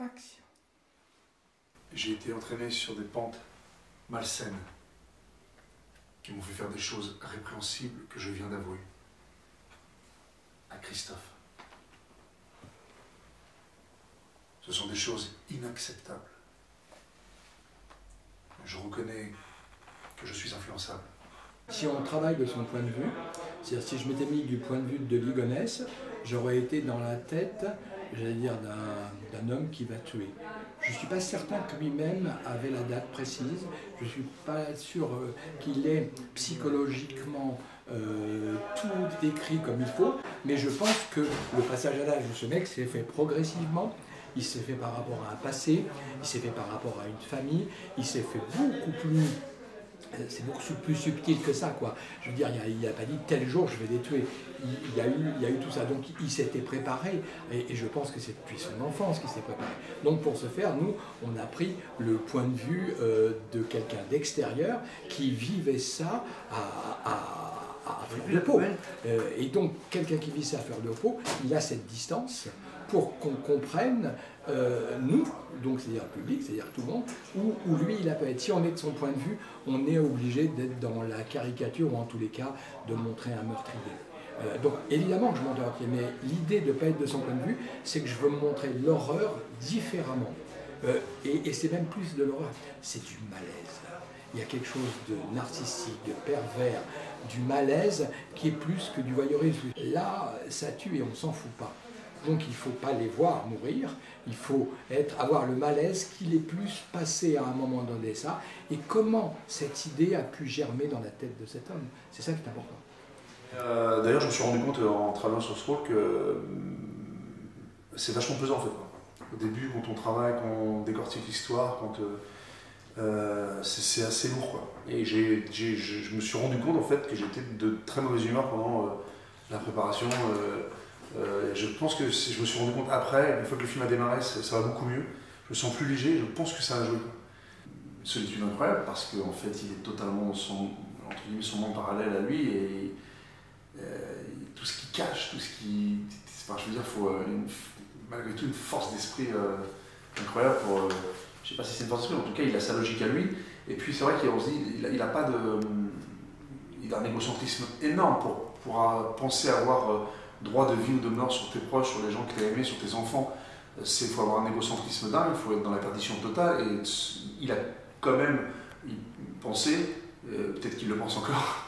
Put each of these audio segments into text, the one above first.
Action. J'ai été entraîné sur des pentes malsaines qui m'ont fait faire des choses répréhensibles que je viens d'avouer à Christophe. Ce sont des choses inacceptables. Je reconnais que je suis influençable. Si on travaille de son point de vue, c'est-à-dire si je m'étais mis du point de vue de Ligonès, j'aurais été dans la tête, j'allais dire, d'un homme qui va tuer. Je ne suis pas certain que lui-même avait la date précise, je ne suis pas sûr qu'il ait psychologiquement tout décrit comme il faut, mais je pense que le passage à l'âge de ce mec s'est fait progressivement. Il s'est fait par rapport à un passé, il s'est fait par rapport à une famille, il s'est fait beaucoup plus... C'est beaucoup plus subtil que ça, quoi. Je veux dire, il n'a pas dit tel jour je vais les tuer. Il y a eu tout ça. Donc il s'était préparé. Et je pense que c'est depuis son enfance qu'il s'est préparé. Donc pour ce faire, nous, on a pris le point de vue de quelqu'un d'extérieur qui vivait ça à fleur de peau. Et donc quelqu'un qui vit ça à fleur de peau, il a cette distance pour qu'on comprenne, nous, donc c'est-à-dire le public, c'est-à-dire tout le monde, où lui il a pas être. Si on est de son point de vue, on est obligé d'être dans la caricature ou en tous les cas de montrer un meurtrier. Donc évidemment que je montre un meurtrier, mais l'idée de ne pas être de son point de vue, c'est que je veux montrer l'horreur différemment. Et c'est même plus de l'horreur, c'est du malaise. Il y a quelque chose de narcissique, de pervers, du malaise qui est plus que du voyeurisme. Là, ça tue et on ne s'en fout pas. Donc il ne faut pas les voir mourir, il faut avoir le malaise qu'il ait plus passé à un moment donné ça, et comment cette idée a pu germer dans la tête de cet homme. C'est ça qui est important. D'ailleurs, je me suis rendu compte en travaillant sur ce rôle que c'est vachement pesant en fait. Au début, quand on travaille, quand on décortique l'histoire, c'est assez lourd, quoi. Et je me suis rendu compte en fait que j'étais de très mauvaise humeur pendant la préparation. Je pense que je me suis rendu compte après, une fois que le film a démarré, ça va beaucoup mieux. Je me sens plus léger, je pense que ça a joué. Solitude incroyable parce qu'en fait il est totalement dans son, entre guillemets, son monde parallèle à lui et tout ce qui cache, tout ce qui... Enfin, je veux dire, il faut malgré tout une force d'esprit incroyable pour... je sais pas si c'est une force d'esprit, mais en tout cas il a sa logique à lui. Et puis c'est vrai qu'on se dit, il a pas de... Il a un égocentrisme énorme pour penser avoir... droit de vie ou de mort sur tes proches, sur les gens que tu as aimés, sur tes enfants. Il faut avoir un égocentrisme dingue, il faut être dans la perdition totale. Et il a quand même pensé, peut-être qu'il le pense encore,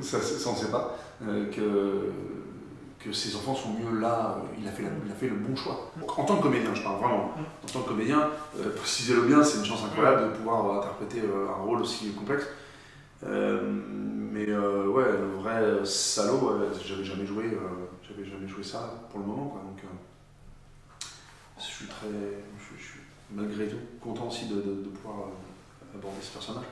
ça on ne sait pas, que ses enfants sont mieux là. Il a fait le bon choix. En tant que comédien, je parle vraiment. En tant que comédien, précisez-le bien, c'est une chance incroyable de pouvoir interpréter un rôle aussi complexe. Mais ouais, le vrai salaud, j'avais jamais joué ça pour le moment, quoi. Donc je suis malgré tout content aussi de pouvoir aborder ce personnage.